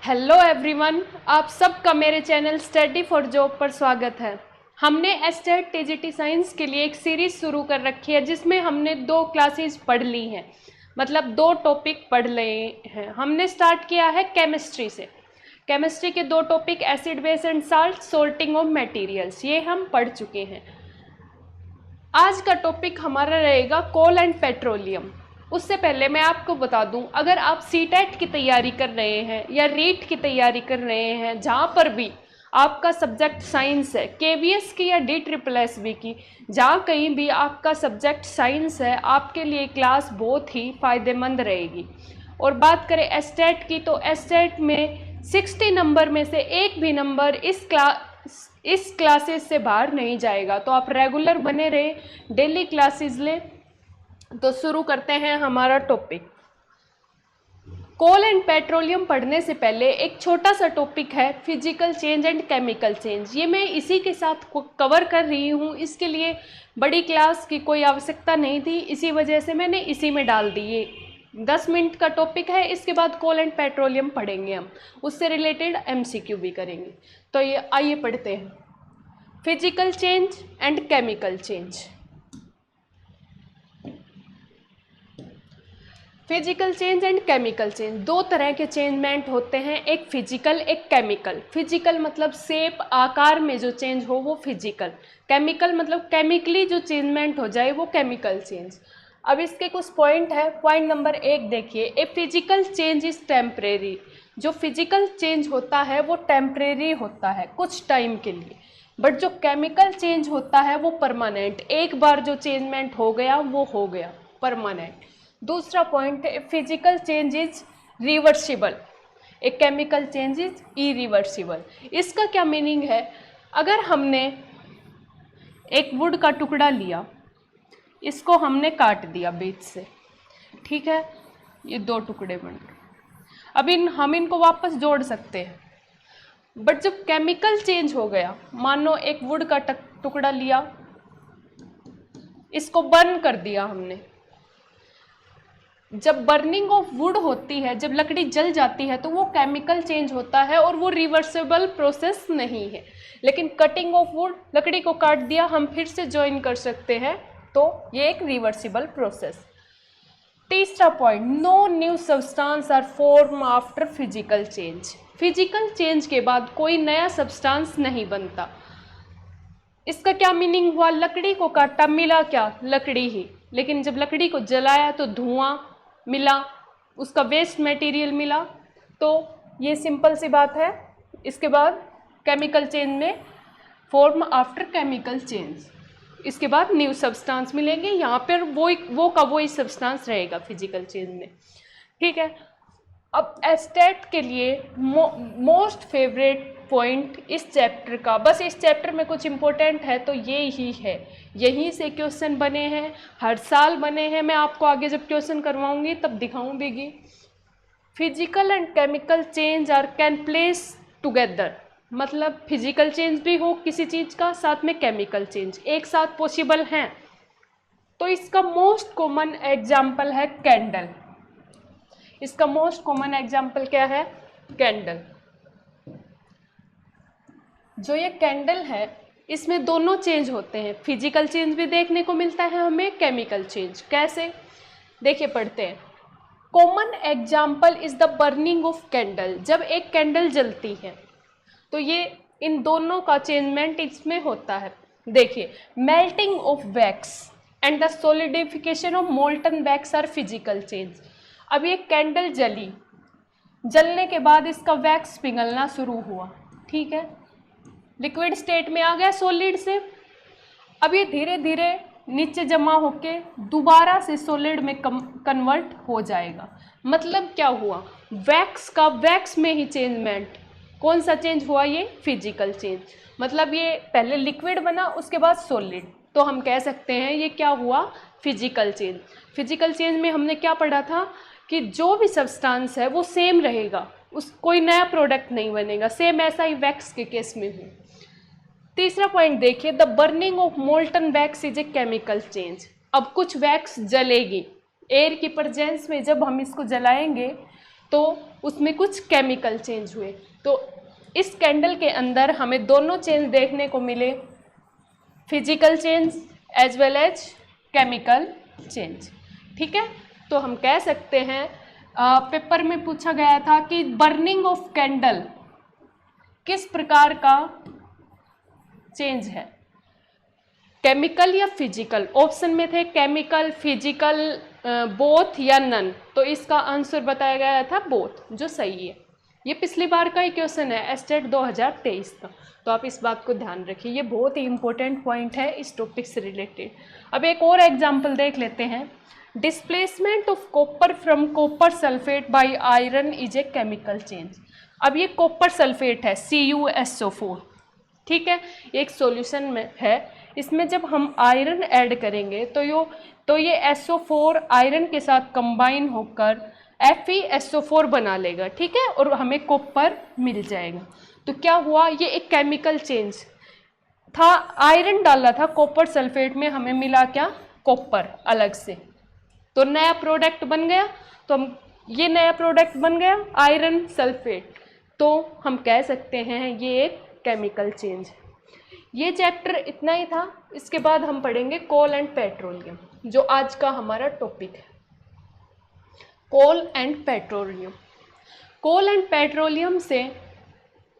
Hello everyone, आप सबका मेरे चैनल स्टडी फॉर जॉब पर स्वागत है। हमने एस्टेट टीजीटी साइंस के लिए एक सीरीज शुरू कर रखी है जिसमें हमने 2 क्लासेस पढ़ ली हैं, मतलब 2 टॉपिक पढ़ लिए हैं। हमने स्टार्ट किया है केमिस्ट्री से। केमिस्ट्री के 2 topic acid base and salt, sorting of materials, ये हम पढ़ चुके हैं। आज का टॉपिक हमारा रहेगा कोल एंड पेट्रोलियम। उससे पहले मैं आपको बता दूं, अगर आप सीटेट की तैयारी कर रहे हैं या रीट की तैयारी कर रहे हैं, जहां पर भी आपका सब्जेक्ट साइंस है, केवीएस की या DSSB की, जहां कहीं भी आपका सब्जेक्ट साइंस है, आपके लिए क्लास बहुत ही फ़ायदेमंद रहेगी। और बात करें एस्टेट की, तो एस्टेट में 60 नंबर में से एक भी नंबर इस क्लासेस से बाहर नहीं जाएगा। तो आप रेगुलर बने रहे, डेली क्लासेस लें। तो शुरू करते हैं हमारा टॉपिक। कोल एंड पेट्रोलियम पढ़ने से पहले एक छोटा सा टॉपिक है physical change and chemical change. ये मैं इसी के साथ कवर कर रही हूँ, इसके लिए बड़ी क्लास की कोई आवश्यकता नहीं थी, इसी वजह से मैंने इसी में डाल दी। ये 10 मिनट का टॉपिक है। इसके बाद कोल एंड पेट्रोलियम पढ़ेंगे हम, उससे रिलेटेड MCQ भी करेंगे। तो ये आइए पढ़ते हैं, physical change and chemical change. Physical change and chemical change, 2 तरह के चेंजमेंट होते हैं, एक फिजिकल एक केमिकल। फिजिकल मतलब शेप आकार में जो चेंज हो वो फिजिकल, केमिकल मतलब केमिकली जो चेंजमेंट हो जाए वो केमिकल चेंज। अब इसके कुछ पॉइंट है। पॉइंट नंबर 1 देखिए, a physical change is temporary. जो फिजिकल चेंज होता है वो टेम्परेरी होता है, कुछ टाइम के लिए। बट जो केमिकल चेंज होता है वो परमानेंट, एक बार जो चेंजमेंट हो गया वो हो गया, परमानेंट। दूसरा पॉइंट है, physical change is reversible, A chemical change is irreversible. इसका क्या मीनिंग है? अगर हमने एक वुड का टुकड़ा लिया, इसको हमने काट दिया बीच से, ठीक है, ये 2 टुकड़े बन गए। अब हम इनको वापस जोड़ सकते हैं। बट जब केमिकल चेंज हो गया, मान लो एक वुड का टुकड़ा लिया, इसको बर्न कर दिया हमने। जब बर्निंग ऑफ वुड होती है, जब लकड़ी जल जाती है, तो वो केमिकल चेंज होता है और वो रिवर्सिबल प्रोसेस नहीं है। लेकिन कटिंग ऑफ वुड, लकड़ी को काट दिया, हम फिर से ज्वाइन कर सकते हैं, तो ये एक रिवर्सिबल प्रोसेस। तीसरा point, no new substance are form after physical change. Physical change के बाद कोई नया सब्सटेंस नहीं बनता। इसका क्या मीनिंग हुआ? लकड़ी को काटा, मिला क्या? लकड़ी ही। लेकिन जब लकड़ी को जलाया तो धुआं मिला, उसका वेस्ट मटेरियल मिला। तो ये सिंपल सी बात है। इसके बाद केमिकल चेंज में फॉर्म आफ्टर केमिकल चेंज, इसके बाद न्यू सब्सटेंस मिलेंगे, यहाँ पर वो सब्सटेंस रहेगा फिजिकल चेंज में, ठीक है। अब एस्टेट के लिए मोस्ट फेवरेट पॉइंट इस चैप्टर का, बस इस चैप्टर में कुछ इम्पोर्टेंट है तो ये ही है, यहीं से क्वेश्चन बने हैं, हर साल बने हैं। मैं आपको आगे जब क्वेश्चन करवाऊंगी तब दिखाऊंगी। Physical and chemical change are can place together, मतलब फिजिकल चेंज भी हो किसी चीज़ का, साथ में केमिकल चेंज एक साथ पॉसिबल हैं। तो इसका मोस्ट कॉमन एग्जाम्पल है कैंडल। इसका मोस्ट कॉमन एग्जाम्पल क्या है? कैंडल। जो ये कैंडल है, इसमें दोनों चेंज होते हैं, फिजिकल चेंज भी देखने को मिलता है हमें, केमिकल चेंज। कैसे? देखिए पढ़ते हैं। Common example is the burning of candle. जब एक कैंडल जलती है तो ये इन दोनों का चेंजमेंट इसमें होता है। देखिए, melting of wax and the solidification of molten wax are physical change. अब ये कैंडल जली, जलने के बाद इसका वैक्स पिघलना शुरू हुआ, ठीक है, लिक्विड स्टेट में आ गया सॉलिड से। अब ये धीरे धीरे नीचे जमा होके दोबारा से सॉलिड में कन्वर्ट हो जाएगा। मतलब क्या हुआ? वैक्स में ही चेंजमेंट। कौन सा चेंज हुआ? ये फिजिकल चेंज। मतलब ये पहले लिक्विड बना, उसके बाद सॉलिड, तो हम कह सकते हैं ये क्या हुआ? Physical change. फिजिकल चेंज में हमने क्या पढ़ा था कि जो भी सब्सटेंस है वो सेम रहेगा, कोई नया प्रोडक्ट नहीं बनेगा। सेम ऐसा ही वैक्स के केस में है। तीसरा पॉइंट देखिए, the burning of molten wax is a chemical change. अब कुछ वैक्स जलेगी, एयर की प्रेजेंस में जब हम इसको जलाएंगे तो उसमें कुछ केमिकल चेंज हुए। तो इस कैंडल के अंदर हमें दोनों चेंज देखने को मिले, physical change as well as chemical change. ठीक है, तो हम कह सकते हैं पेपर में पूछा गया था कि बर्निंग ऑफ कैंडल किस प्रकार का चेंज है, केमिकल या फिजिकल। ऑप्शन में थे केमिकल, फिजिकल, बोथ या नन। तो इसका आंसर बताया गया था बोथ, जो सही है। ये पिछली बार का ही क्वेश्चन है एस्टेट 2023 का, तो आप इस बात को ध्यान रखिए, ये बहुत ही इंपॉर्टेंट पॉइंट है इस टॉपिक से रिलेटेड। अब एक और एग्जाम्पल देख लेते हैं। Displacement of copper from copper sulphate by iron is a chemical change. अब ये कॉपर सल्फेट है CuSO4, ठीक है, एक सॉल्यूशन में है। इसमें जब हम आयरन ऐड करेंगे तो ये SO4 आयरन के साथ कंबाइन होकर FeSO4 बना लेगा, ठीक है, और हमें कॉपर मिल जाएगा। तो क्या हुआ, ये एक केमिकल चेंज था, आयरन डाला था कॉपर सल्फेट में, हमें मिला क्या, कॉपर अलग से, तो नया प्रोडक्ट बन गया। तो हम ये नया प्रोडक्ट बन गया आयरन सल्फेट, तो हम कह सकते हैं ये एक केमिकल चेंज है। ये चैप्टर इतना ही था। इसके बाद हम पढ़ेंगे कोल एंड पेट्रोलियम, जो आज का हमारा टॉपिक है। Coal and petroleum, coal and petroleum से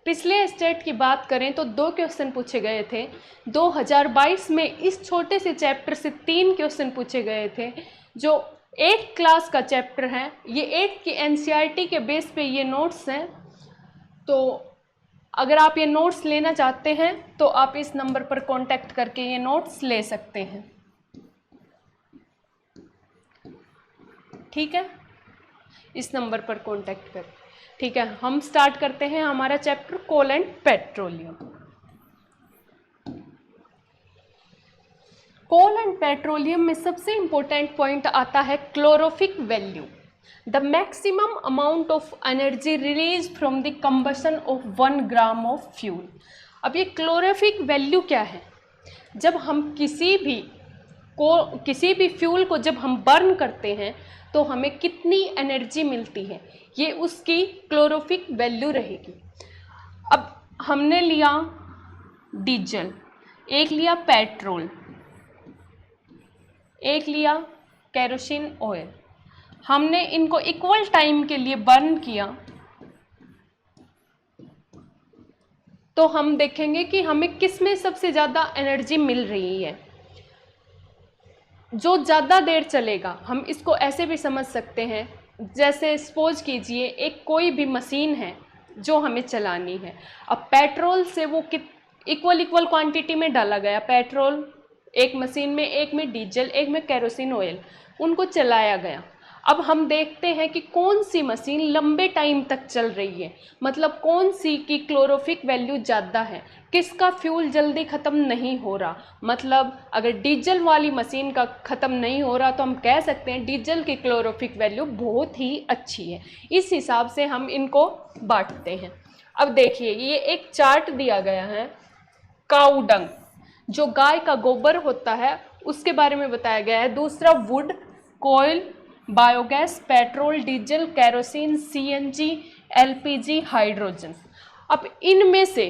पिछले स्टेट की बात करें तो 2 क्वेश्चन पूछे गए थे। 2022 में इस छोटे से चैप्टर से 3 क्वेश्चन पूछे गए थे, जो 8th क्लास का चैप्टर है। ये 8th की NCERT के बेस पे ये नोट्स हैं। तो अगर आप ये नोट्स लेना चाहते हैं तो आप इस नंबर पर कांटेक्ट करके ये नोट्स ले सकते हैं, ठीक है, इस नंबर पर कांटेक्ट कर। ठीक है, हम स्टार्ट करते हैं हमारा chapter coal and petroleum. Coal and petroleum में सबसे इंपॉर्टेंट पॉइंट आता है calorific value, the maximum amount of energy release from the combustion of 1 gram of fuel. अब ये क्लोरोफिक वैल्यू क्या है, जब हम किसी भी फ्यूल को जब हम बर्न करते हैं तो हमें कितनी एनर्जी मिलती है, ये उसकी क्लोरोफिक वैल्यू रहेगी। अब हमने लिया डीजल, एक लिया पेट्रोल, एक लिया केरोसिन ऑयल, हमने इनको इक्वल टाइम के लिए बर्न किया, तो हम देखेंगे कि हमें किस में सबसे ज़्यादा एनर्जी मिल रही है। जो ज़्यादा देर चलेगा, हम इसको ऐसे भी समझ सकते हैं, जैसे सपोज कीजिए एक कोई भी मशीन है जो हमें चलानी है। अब पेट्रोल से वो इक्वल क्वांटिटी में डाला गया पेट्रोल एक मशीन में, एक में डीजल, एक में केरोसिन ऑयल, उनको चलाया गया। अब हम देखते हैं कि कौन सी मशीन लंबे टाइम तक चल रही है, मतलब कौन सी की क्लोरोफिक वैल्यू ज़्यादा है, किसका फ्यूल जल्दी ख़त्म नहीं हो रहा। मतलब अगर डीजल वाली मशीन का ख़त्म नहीं हो रहा तो हम कह सकते हैं डीजल की क्लोरोफिक वैल्यू बहुत ही अच्छी है। इस हिसाब से हम इनको बांटते हैं। अब देखिए, ये एक चार्ट दिया गया है, काऊ डंग जो गाय का गोबर होता है उसके बारे में बताया गया है। दूसरा वुड, कोयल, biogas, petrol, diesel, kerosene, CNG, LPG, hydrogen. अब इनमें से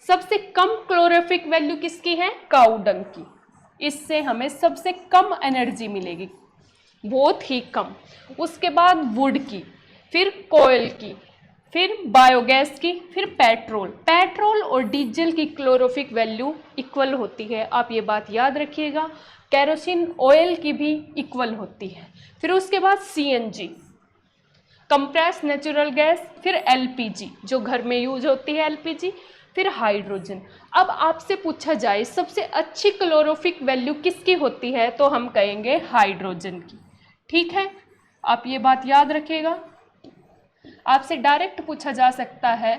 सबसे कम क्लोरोफिक वैल्यू किसकी है, काऊ डंग की। इससे हमें सबसे कम एनर्जी मिलेगी, बहुत ही कम। उसके बाद वुड की, फिर कोयल की, फिर बायोगैस की, फिर पेट्रोल और डीजल की क्लोरोफिक वैल्यू इक्वल होती है, आप ये बात याद रखिएगा। केरोसिन ऑयल की भी इक्वल होती है। फिर उसके बाद CNG, कंप्रेस नेचुरल गैस, फिर LPG जो घर में यूज होती है LPG, फिर हाइड्रोजन। अब आपसे पूछा जाए सबसे अच्छी क्लोरोफिक वैल्यू किसकी होती है, तो हम कहेंगे हाइड्रोजन की, ठीक है, आप ये बात याद रखिएगा। आपसे डायरेक्ट पूछा जा सकता है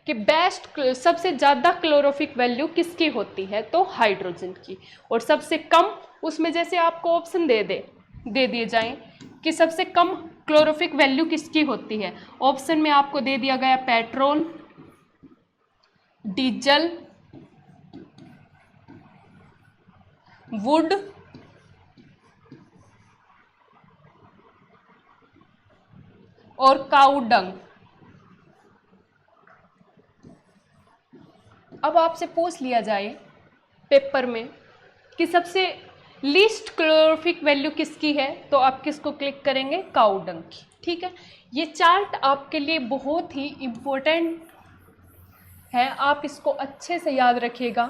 कि बेस्ट सबसे ज़्यादा क्लोरोफिक वैल्यू किसकी होती है, तो हाइड्रोजन की। और सबसे कम, उसमें जैसे आपको ऑप्शन दे दिए जाएं कि सबसे कम क्लोरोफिक वैल्यू किसकी होती है। ऑप्शन में आपको दे दिया गया पेट्रोल, डीजल, वुड, और काऊ डंग। अब आपसे पूछ लिया जाए पेपर में कि सबसे लीस्ट क्लोरोफिक वैल्यू किसकी है, तो आप किसको क्लिक करेंगे? काऊ डंग की। ठीक है, ये चार्ट आपके लिए बहुत ही इम्पोर्टेंट है, आप इसको अच्छे से याद रखिएगा।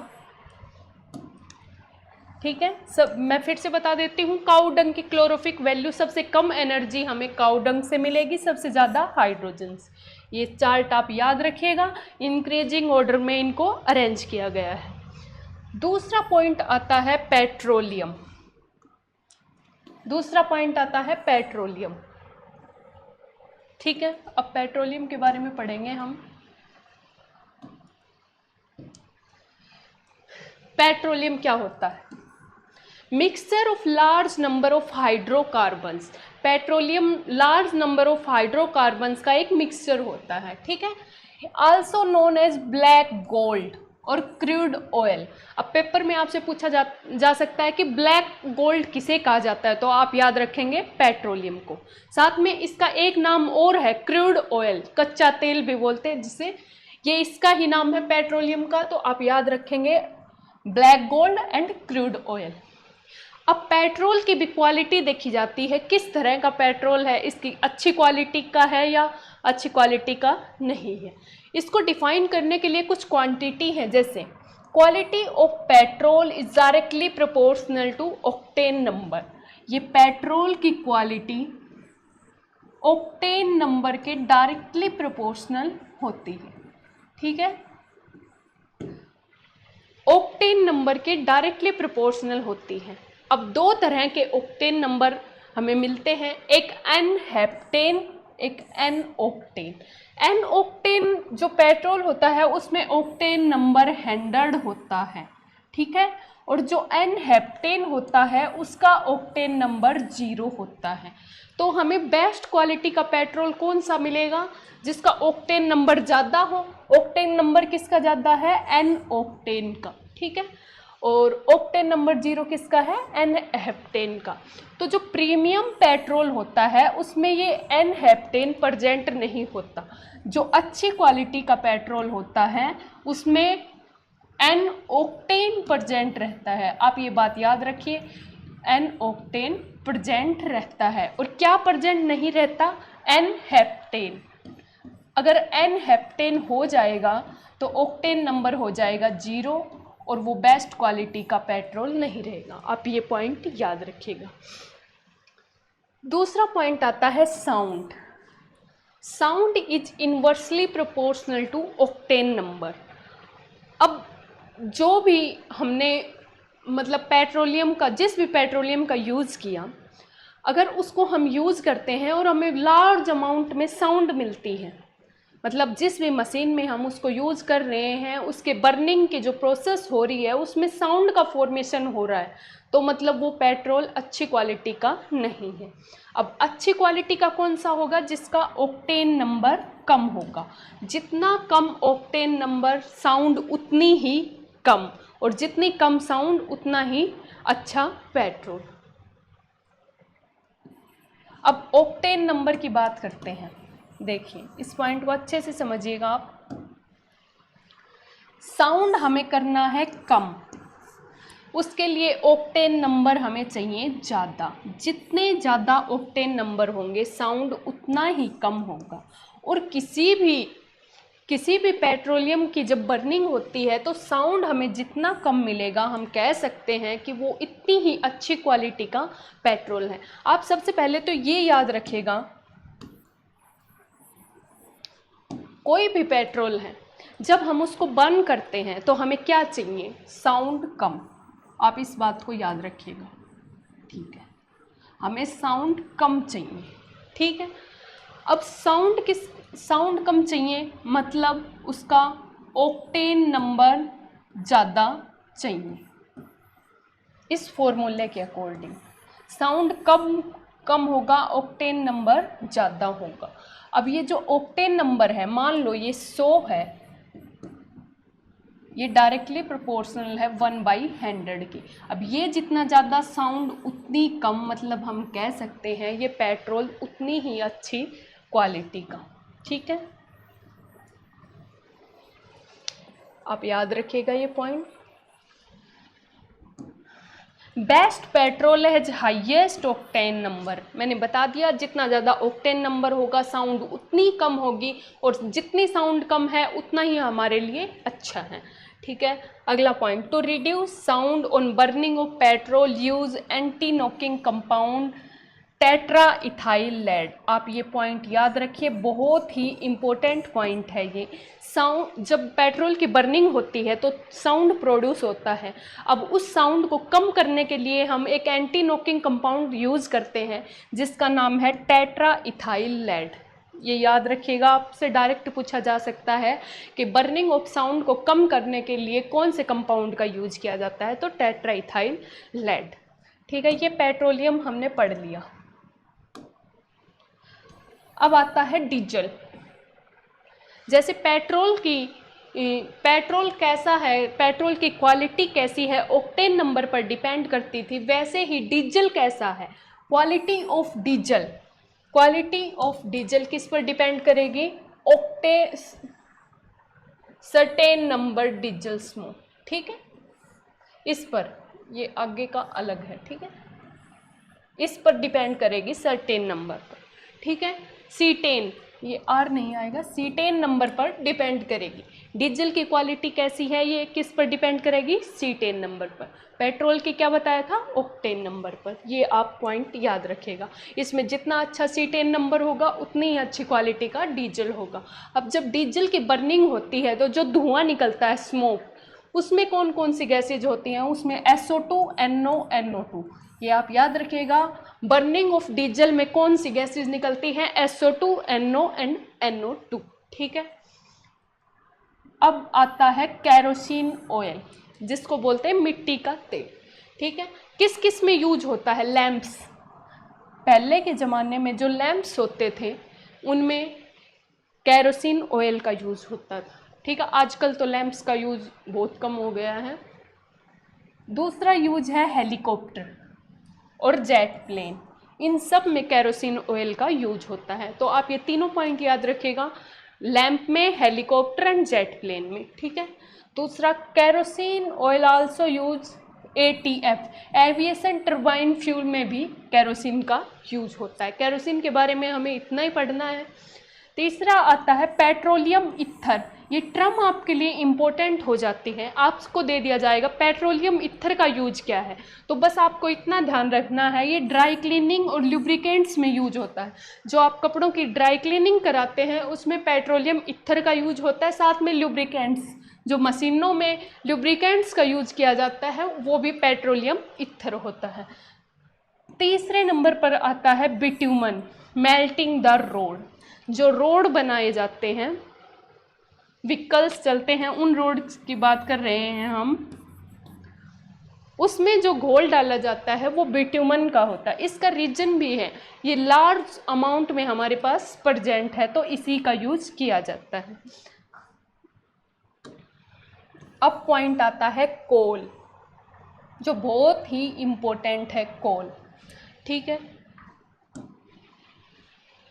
ठीक है, सब मैं फिर से बता देती हूँ। काऊ डंग की क्लोरोफिक वैल्यू, सबसे कम एनर्जी हमें काऊ डंग से मिलेगी, सबसे ज़्यादा हाइड्रोजन से। ये चार्ट आप याद रखिएगा, इंक्रीजिंग ऑर्डर में इनको अरेंज किया गया है। दूसरा पॉइंट आता है पेट्रोलियम। दूसरा पॉइंट आता है पेट्रोलियम। ठीक है, अब पेट्रोलियम के बारे में पढ़ेंगे हम। पेट्रोलियम क्या होता है? Mixture of large number of hydrocarbons. Petroleum large number of hydrocarbons का एक मिक्सचर होता है। ठीक है, also known as black gold और क्रूड ऑयल। अब पेपर में आपसे पूछा जा सकता है कि ब्लैक गोल्ड किसे कहा जाता है, तो आप याद रखेंगे पेट्रोलियम को। साथ में इसका एक नाम और है क्रूड ऑयल, कच्चा तेल भी बोलते हैं जिसे, ये इसका ही नाम है पेट्रोलियम का, तो आप याद रखेंगे black gold and crude oil. अब पेट्रोल की भी क्वालिटी देखी जाती है, किस तरह का पेट्रोल है, इसकी अच्छी क्वालिटी का है या अच्छी क्वालिटी का नहीं है। इसको डिफाइन करने के लिए कुछ क्वांटिटी है, जैसे quality of petrol is directly proportional to octane number. ये पेट्रोल की क्वालिटी ऑक्टेन नंबर के डायरेक्टली प्रोपोर्शनल होती है। ठीक है, ऑक्टेन नंबर के डायरेक्टली प्रोपोर्शनल होती है। अब दो तरह के ऑक्टेन नंबर हमें मिलते हैं, एक एन हेप्टेन, एक एन ऑक्टेन। एन ऑक्टेन जो पेट्रोल होता है उसमें ऑक्टेन नंबर 100 होता है। ठीक है, और जो एन हेप्टेन होता है उसका ऑक्टेन नंबर 0 होता है। तो हमें बेस्ट क्वालिटी का पेट्रोल कौन सा मिलेगा? जिसका ऑक्टेन नंबर ज़्यादा हो। ऑक्टेन नंबर किसका ज़्यादा है? एन ऑक्टेन का। ठीक है, और ऑक्टेन नंबर 0 किसका है? एन हेप्टेन का। तो जो प्रीमियम पेट्रोल होता है उसमें ये एन हेप्टेन प्रेजेंट नहीं होता। जो अच्छी क्वालिटी का पेट्रोल होता है उसमें एन ऑक्टेन प्रेजेंट रहता है। आप ये बात याद रखिए, एन ऑक्टेन प्रेजेंट रहता है। और क्या प्रेजेंट नहीं रहता? N heptane. अगर एन हेप्टेन हो जाएगा तो ऑक्टेन नंबर हो जाएगा 0 और वो बेस्ट क्वालिटी का पेट्रोल नहीं रहेगा। आप ये पॉइंट याद रखिएगा। दूसरा पॉइंट आता है sound. Sound is inversely proportional to octane number. अब जो भी हमने मतलब पेट्रोलियम का, जिस भी पेट्रोलियम का यूज़ किया, अगर उसको हम यूज़ करते हैं और हमें लार्ज अमाउंट में साउंड मिलती है, मतलब जिस भी मशीन में हम उसको यूज़ कर रहे हैं उसके बर्निंग की जो प्रोसेस हो रही है उसमें साउंड का फॉर्मेशन हो रहा है, तो मतलब वो पेट्रोल अच्छी क्वालिटी का नहीं है। अब अच्छी क्वालिटी का कौन सा होगा? जिसका ऑक्टेन नंबर कम होगा। जितना कम ऑक्टेन नंबर साउंड उतनी ही कम, और जितनी कम साउंड उतना ही अच्छा पेट्रोल। अब ऑक्टेन नंबर की बात करते हैं। देखिए, इस पॉइंट को अच्छे से समझिएगा आप। साउंड हमें करना है कम, उसके लिए ऑक्टेन नंबर हमें चाहिए ज़्यादा। जितने ज़्यादा ऑक्टेन नंबर होंगे साउंड उतना ही कम होगा। और किसी भी पेट्रोलियम की जब बर्निंग होती है तो साउंड हमें जितना कम मिलेगा, हम कह सकते हैं कि वो इतनी ही अच्छी क्वालिटी का पेट्रोल है। आप सबसे पहले तो ये याद रखिएगा, कोई भी पेट्रोल है जब हम उसको बर्न करते हैं तो हमें क्या चाहिए? साउंड कम। आप इस बात को याद रखिएगा। ठीक है, हमें साउंड कम चाहिए। ठीक है, अब साउंड कम चाहिए मतलब उसका ऑक्टेन नंबर ज़्यादा चाहिए। इस फॉर्मूले के अकॉर्डिंग साउंड कम होगा, ऑक्टेन नंबर ज़्यादा होगा। अब ये जो ऑक्टेन नंबर है, मान लो ये 100 है, ये डायरेक्टली प्रोपोर्शनल है 1/100 की। अब ये जितना ज़्यादा साउंड उतनी कम, मतलब हम कह सकते हैं ये पेट्रोल उतनी ही अच्छी क्वालिटी का। ठीक है, आप याद रखिएगा ये point. Best petrol has highest octane number. मैंने बता दिया जितना ज़्यादा ऑक्टेन नंबर होगा साउंड उतनी कम होगी, और जितनी साउंड कम है उतना ही हमारे लिए अच्छा है। ठीक है, अगला point, to reduce sound on burning of petrol use anti knocking compound tetra ethyl lead. आप ये पॉइंट याद रखिए, बहुत ही इम्पोर्टेंट पॉइंट है ये। साउंड, जब पेट्रोल की बर्निंग होती है तो साउंड प्रोड्यूस होता है। अब उस साउंड को कम करने के लिए हम एक एंटी नॉकिंग कंपाउंड यूज़ करते हैं जिसका नाम है टेट्रा इथाइल लेड। ये याद रखिएगा, आपसे डायरेक्ट पूछा जा सकता है कि बर्निंग ऑफ साउंड को कम करने के लिए कौन से कंपाउंड का यूज किया जाता है, तो टेट्रा इथाइल लेड। ठीक है, ये पेट्रोलियम हमने पढ़ लिया। अब आता है डीजल। जैसे पेट्रोल कैसा है, पेट्रोल की क्वालिटी कैसी है ऑक्टेन नंबर पर डिपेंड करती थी, वैसे ही डीजल कैसा है, quality of diesel. Quality of diesel किस पर डिपेंड करेगी, सर्टेन नंबर डीजल स्मोक। ठीक है, इस पर, ये आगे का अलग है। ठीक है, इस पर डिपेंड करेगी सर्टेन नंबर पर। ठीक है, C10, ये R नहीं आएगा, C10 नंबर पर डिपेंड करेगी। डीजल की क्वालिटी कैसी है, ये किस पर डिपेंड करेगी, C10 नंबर पर। पेट्रोल की क्या बताया था, ऑक्टेन नंबर पर। ये आप पॉइंट याद रखेगा, इसमें जितना अच्छा C10 नंबर होगा उतनी ही अच्छी क्वालिटी का डीजल होगा। अब जब डीजल की बर्निंग होती है तो जो धुआं निकलता है स्मोक, उसमें कौन कौन सी गैसेज होती हैं, उसमें SO2, NO, NO2। ये आप याद रखिएगा, बर्निंग ऑफ डीजल में कौन सी गैसेज निकलती हैं, SO2, NO एंड NO2। ठीक है, अब आता है कैरोसिन ऑयल, जिसको बोलते हैं मिट्टी का तेल। ठीक है, किस किस में यूज होता है, लैंप्स। पहले के ज़माने में जो लैंप्स होते थे उनमें कैरोसिन ऑयल का यूज़ होता था। ठीक है, आजकल तो लैंप्स का यूज़ बहुत कम हो गया है। दूसरा यूज है हेलीकॉप्टर और जेट प्लेन, इन सब में कैरोसिन ऑयल का यूज होता है। तो आप ये तीनों पॉइंट याद रखिएगा, लैंप में, हेलीकॉप्टर एंड जेट प्लेन में। ठीक है, दूसरा, kerosene oil also use ATF, aviation turbine fuel में भी कैरोसिन का यूज होता है। कैरोसिन के बारे में हमें इतना ही पढ़ना है। तीसरा आता है पेट्रोलियम ईथर। ये टर्म आपके लिए इम्पोर्टेंट हो जाती है, आपको दे दिया जाएगा पेट्रोलियम ईथर का यूज क्या है, तो बस आपको इतना ध्यान रखना है, ये ड्राई क्लीनिंग और लुब्रिकेंट्स में यूज होता है। जो आप कपड़ों की ड्राई क्लीनिंग कराते हैं उसमें पेट्रोलियम ईथर का यूज होता है, साथ में लुब्रिकेंट्स, जो मशीनों में लुब्रिकेंट्स का यूज किया जाता है वो भी पेट्रोलियम ईथर होता है। तीसरे नंबर पर आता है बिट्यूमन, मेल्टिंग द रोड। जो रोड बनाए जाते हैं, व्हीकल्स चलते हैं, उन रोड्स की बात कर रहे हैं हम, उसमें जो घोल डाला जाता है वो बिट्यूमन का होता है। इसका रीजन भी है, ये लार्ज अमाउंट में हमारे पास प्रेजेंट है तो इसी का यूज किया जाता है। अब पॉइंट आता है कोल, जो बहुत ही इम्पोर्टेंट है, कोल। ठीक है,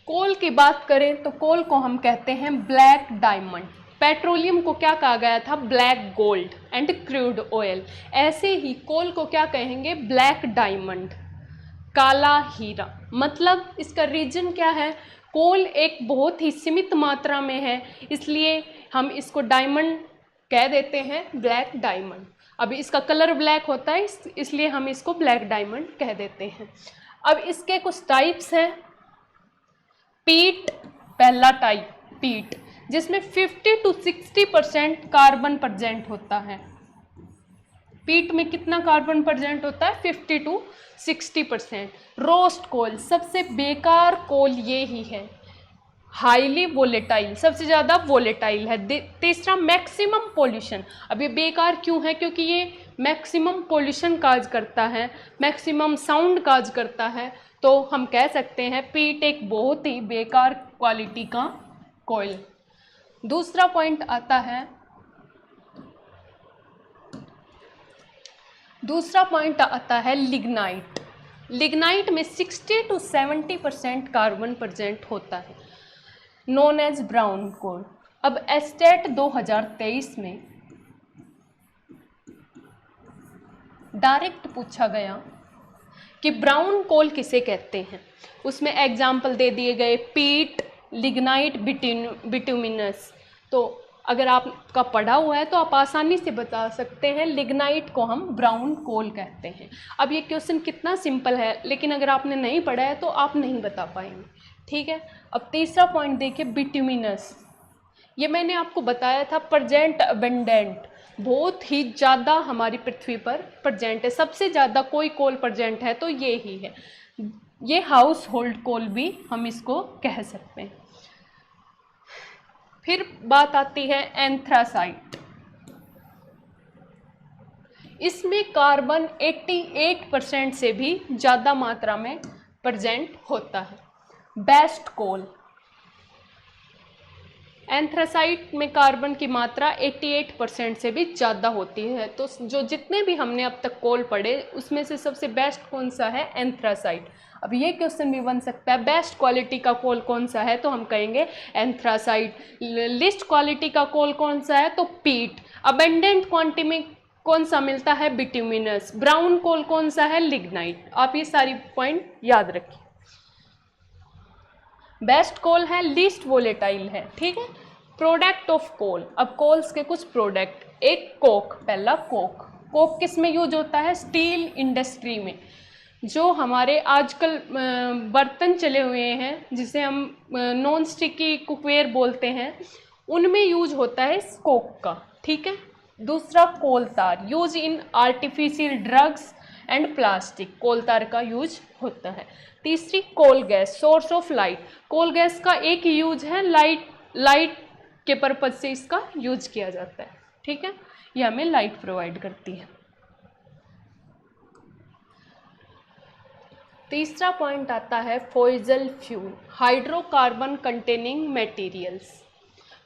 कोल की बात करें तो कोल को हम कहते हैं ब्लैक डायमंड। पेट्रोलियम को क्या कहा गया था, black gold and crude oil. ऐसे ही कोल को क्या कहेंगे, ब्लैक डायमंड, काला हीरा। मतलब इसका रीजन क्या है, कोल एक बहुत ही सीमित मात्रा में है, इसलिए हम इसको डायमंड कह देते हैं, ब्लैक डायमंड। अभी इसका कलर ब्लैक होता है इसलिए हम इसको ब्लैक डायमंड कह देते हैं। अब इसके कुछ टाइप्स हैं। पीट, पहला टाइप पीट, जिसमें 50 to 60% कार्बन प्रेजेंट होता है। पीट में कितना कार्बन प्रेजेंट होता है, 50 to 60%। रोस्ट कोल, सबसे बेकार कोल ये ही है, हाईली वोलेटाइल, सबसे ज़्यादा वोलेटाइल है। तीसरा, मैक्सिमम पोल्यूशन। अब ये बेकार क्यों है, क्योंकि ये मैक्सिमम पोल्यूशन काज करता है, मैक्सिमम साउंड काज करता है, तो हम कह सकते हैं पीट एक बहुत ही बेकार क्वालिटी का कोयल। दूसरा पॉइंट आता है लिग्नाइट। लिग्नाइट में 60 to 70% कार्बन प्रेजेंट होता है। नोन एज ब्राउन कोल। अब एस्टेट 2023 में डायरेक्ट पूछा गया कि ब्राउन कोल किसे कहते हैं। उसमें एग्जाम्पल दे दिए गए पीट, लिग्नाइट, बिटुमिनस। तो अगर आपका पढ़ा हुआ है तो आप आसानी से बता सकते हैं, लिग्नाइट को हम ब्राउन कोल कहते हैं। अब ये क्वेश्चन कितना सिंपल है, लेकिन अगर आपने नहीं पढ़ा है तो आप नहीं बता पाएंगे, ठीक है। अब तीसरा पॉइंट देखिए, बिटुमिनस। ये मैंने आपको बताया था प्रेजेंट अबेंडेंट, बहुत ही ज़्यादा हमारी पृथ्वी पर प्रेजेंट है। सबसे ज़्यादा कोई कोल प्रेजेंट है तो ये ही है। ये हाउस होल्ड कोल भी हम इसको कह सकते हैं। फिर बात आती है एंथ्रासाइट। इसमें कार्बन 88% से भी ज़्यादा मात्रा में प्रेजेंट होता है। बेस्ट कोल, एंथ्रासाइट में कार्बन की मात्रा 88% से भी ज़्यादा होती है। तो जो जितने भी हमने अब तक कोल पढ़े उसमें से सबसे बेस्ट कौन सा है, एंथ्रासाइट। अब ये क्वेश्चन भी बन सकता है, बेस्ट क्वालिटी का कोल कौन सा है, तो हम कहेंगे एंथ्रासाइट। लिस्ट क्वालिटी का कोल कौन सा है, तो पीट। अबेंडेंट क्वांटिटी में कौन सा मिलता है, बिटुमिनस। ब्राउन कोल कौन सा है, लिग्नाइट। आप ये सारी पॉइंट याद रखिए। बेस्ट कोल है, लीस्ट वोलेटाइल है, ठीक है। प्रोडक्ट ऑफ कोल, अब कोल्स के कुछ प्रोडक्ट, एक कोक, पहला कोक। कोक किस में यूज होता है, स्टील इंडस्ट्री में। जो हमारे आजकल बर्तन चले हुए हैं जिसे हम नॉन स्टिकी कुकवेयर बोलते हैं, उनमें यूज होता है इस कोक का, ठीक है। दूसरा coal tar, use in artificial drugs and plastic, coal tar का यूज होता है। तीसरी coal gas, source of light. Coal gas का एक ही यूज है, लाइट के पर्पज से इसका यूज किया जाता है, ठीक है। ये हमें लाइट प्रोवाइड करती है। तीसरा पॉइंट आता है fossil fuel, hydrocarbon containing materials.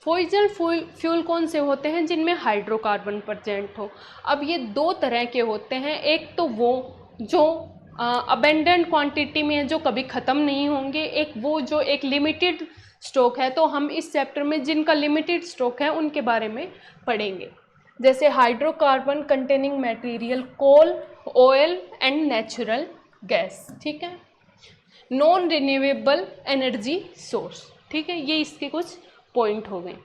Fossil fuel कौन से होते हैं, जिनमें हाइड्रोकार्बन प्रेजेंट हो। अब ये दो तरह के होते हैं, एक तो वो जो अबेंडेंट क्वांटिटी में है, जो कभी ख़त्म नहीं होंगे, एक वो जो एक लिमिटेड स्टॉक है। तो हम इस चैप्टर में जिनका लिमिटेड स्टॉक है उनके बारे में पढ़ेंगे, जैसे hydrocarbon containing material, coal, oil and natural gas, ठीक है। नॉन रिन्यूएबल एनर्जी सोर्स, ठीक है। ये इसके कुछ पॉइंट हो गए।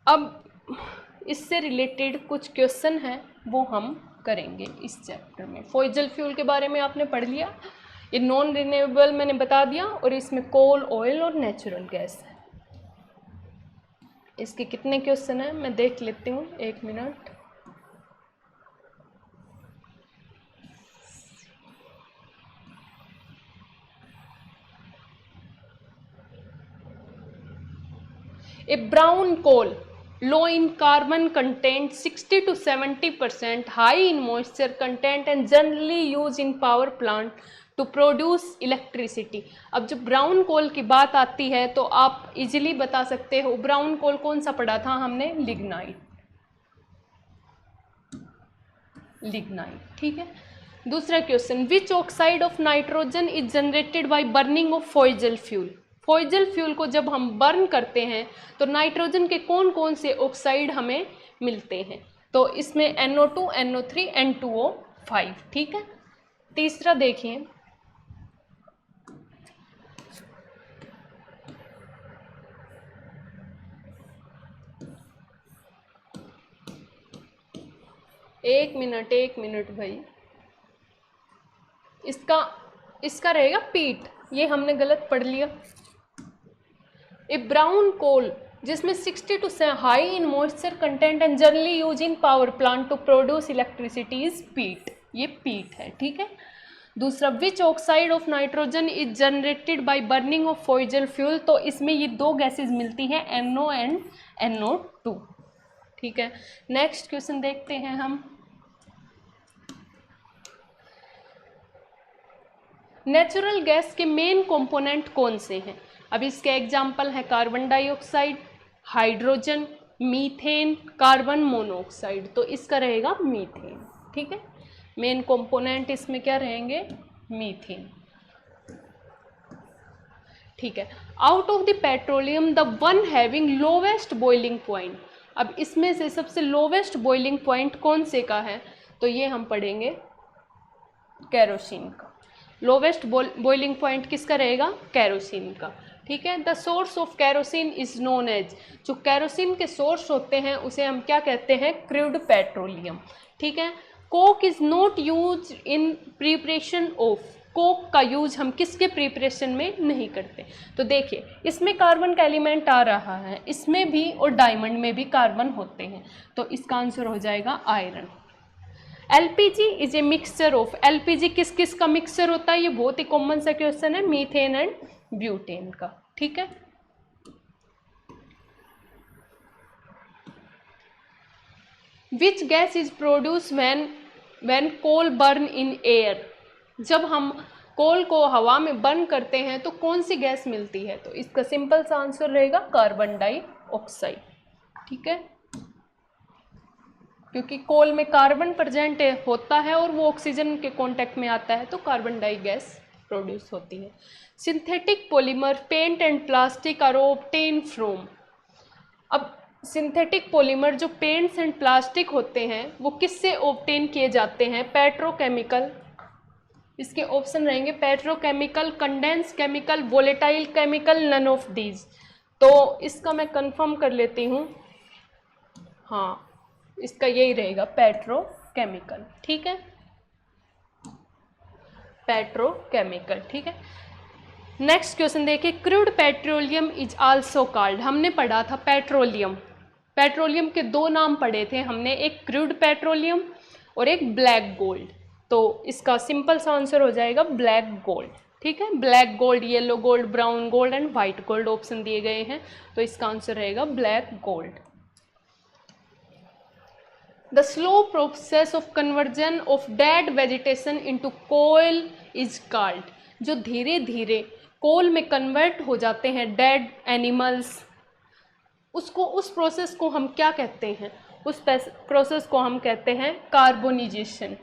अब इससे रिलेटेड कुछ क्वेश्चन हैं वो हम करेंगे इस चैप्टर में। फॉसिल फ्यूल के बारे में आपने पढ़ लिया, ये नॉन रिन्यूएबल मैंने बता दिया, और इसमें कोल, ऑयल और नेचुरल गैस है। इसके कितने क्वेश्चन हैं मैं देख लेती हूँ, एक minute. A brown coal, low in carbon content, 60 to 70%, high in moisture content and generally used in power plant to produce electricity। अब जब ब्राउन कोल की बात आती है तो आप इजीली बता सकते हो, ब्राउन कोल कौन सा पढ़ा था हमने, लिग्नाइट, ठीक है। दूसरा question, which oxide of nitrogen is generated by burning of fossil fuel. Fossil fuel को जब हम बर्न करते हैं तो नाइट्रोजन के कौन कौन से ऑक्साइड हमें मिलते हैं, तो इसमें NO2, NO3, N2O5, ठीक है। तीसरा देखिए, एक मिनट भाई, इसका रहेगा पीट, ये हमने गलत पढ़ लिया। ए ब्राउन कोल जिसमें 60 to high in moisture content and generally use in power plant to produce electricity is peat, ये पीट है, ठीक है। दूसरा, which oxide of nitrogen is generated by burning of fossil fuel, तो इसमें ये दो गैसेज मिलती हैं, NO एंड NO2, ठीक है। नेक्स्ट क्वेश्चन देखते हैं हम, नेचुरल गैस के मेन कंपोनेंट कौन से हैं। अब इसके एग्जाम्पल है carbon dioxide, hydrogen, methane, carbon monoxide, तो इसका रहेगा मीथेन, ठीक है। मेन कंपोनेंट इसमें क्या रहेंगे, मीथेन। ठीक है। Out of the petroleum the one having lowest boiling point, अब इसमें से सबसे लोवेस्ट बॉइलिंग पॉइंट कौन से का है, तो ये हम पढ़ेंगे केरोसिन का। लोवेस्ट बॉइलिंग पॉइंट किसका रहेगा, केरोसिन का, ठीक है। The source of kerosene is known as, जो केरोसिन के सोर्स होते हैं उसे हम क्या कहते हैं, क्रूड पेट्रोलियम, ठीक है। Coke is not use in preparation of, Coke का यूज हम किसके प्रिपरेशन में नहीं करते, तो देखिए इसमें कार्बन का एलिमेंट आ रहा है, इसमें भी और डायमंड में भी कार्बन होते हैं, तो इसका आंसर हो जाएगा iron. LPG is a mixture of, LPG किस किस का मिक्सचर होता है, ये बहुत ही कॉमन सा क्वेश्चन है, मीथेन एंड ब्यूटेन का, ठीक है। Which gas is produce when coal burn in air, जब हम कोल को हवा में बर्न करते हैं तो कौन सी गैस मिलती है, तो इसका सिंपल सा आंसर रहेगा कार्बन डाइऑक्साइड, ठीक है, क्योंकि कोल में कार्बन प्रेजेंट होता है और वो ऑक्सीजन के कांटेक्ट में आता है तो कार्बन डाई गैस प्रोड्यूस होती है। Synthetic polymer paint and plastic are obtained from, अब सिंथेटिक पॉलीमर जो पेंट्स एंड प्लास्टिक होते हैं वो किससे ऑब्टेन किए जाते हैं, पेट्रोकेमिकल, इसके ऑप्शन रहेंगे petrochemical, condense chemical, volatile chemical, none of these, तो इसका मैं कंफर्म कर लेती हूँ, हाँ इसका यही रहेगा पेट्रोकेमिकल, ठीक है, पेट्रोकेमिकल, ठीक है। नेक्स्ट क्वेश्चन देखिए, crude petroleum is also called, हमने पढ़ा था पेट्रोलियम, पेट्रोलियम के दो नाम पढ़े थे हमने, एक क्रूड पेट्रोलियम और एक ब्लैक गोल्ड, तो इसका सिंपल सा आंसर हो जाएगा ब्लैक गोल्ड, ठीक है। Black gold, yellow gold, brown gold and white gold option दिए गए हैं, तो इसका आंसर रहेगा black gold. The slow process of conversion of dead vegetation into coal is called, जो धीरे धीरे कोल में कन्वर्ट हो जाते हैं डेड एनिमल्स, उसको, उस प्रोसेस को हम क्या कहते हैं, उस प्रोसेस को हम कहते हैं कार्बोनाइजेशन।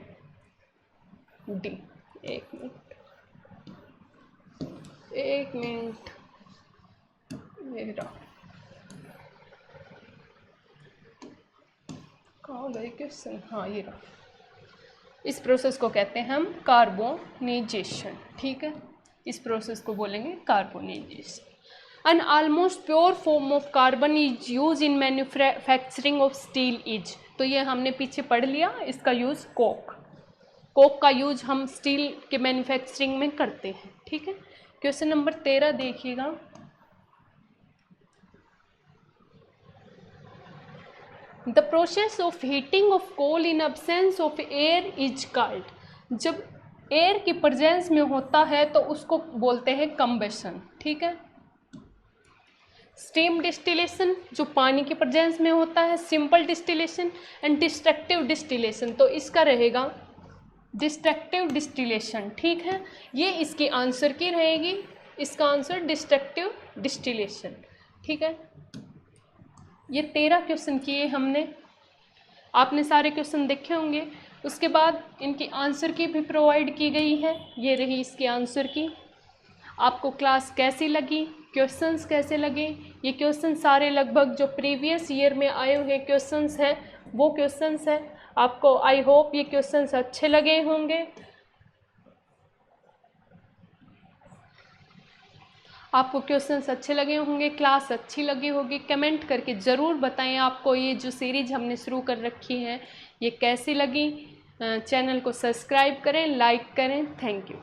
डी, एक मिनट मेरा कहाँ गए क्वेश्चन, हाँ ये रहा, इस प्रोसेस को कहते हैं हम कार्बोनाइजेशन, ठीक है, इस प्रोसेस को बोलेंगे carbonization. An almost pure form of carbon is use in manufacturing of steel is, तो ये हमने पीछे पढ़ लिया, इसका यूज कोक का यूज हम स्टील के मैन्युफैक्चरिंग में करते हैं, ठीक है। क्वेश्चन नंबर 13 देखिएगा, the process of heating of coal in absence of air is called, जब एयर की प्रेजेंस में होता है तो उसको बोलते हैं कंबशन, ठीक है। स्टीम डिस्टिलेशन, जो पानी की प्रेजेंस में होता है, simple distillation and destructive distillation, तो इसका रहेगा डिस्ट्रक्टिव डिस्टिलेशन, ठीक है, ये इसकी आंसर की रहेगी, इसका आंसर डिस्ट्रक्टिव डिस्टिलेशन, ठीक है। ये 13 क्वेश्चन किए हमने, आपने सारे क्वेश्चन देखे होंगे, उसके बाद इनकी आंसर की भी प्रोवाइड की गई है, ये रही इसकी आंसर की। आपको क्लास कैसी लगी, क्वेश्चंस कैसे लगे, ये क्वेश्चन सारे लगभग जो प्रीवियस ईयर में आए हुए क्वेश्चंस हैं वो क्वेश्चंस हैं, आपको आई होप ये क्वेश्चंस अच्छे लगे होंगे। आपको क्वेश्चंस अच्छे लगे होंगे, क्लास अच्छी लगी होगी, कमेंट करके ज़रूर बताएं आपको ये जो सीरीज हमने शुरू कर रखी है ये कैसी लगी। चैनल को सब्सक्राइब करें, लाइक करें, थैंक यू।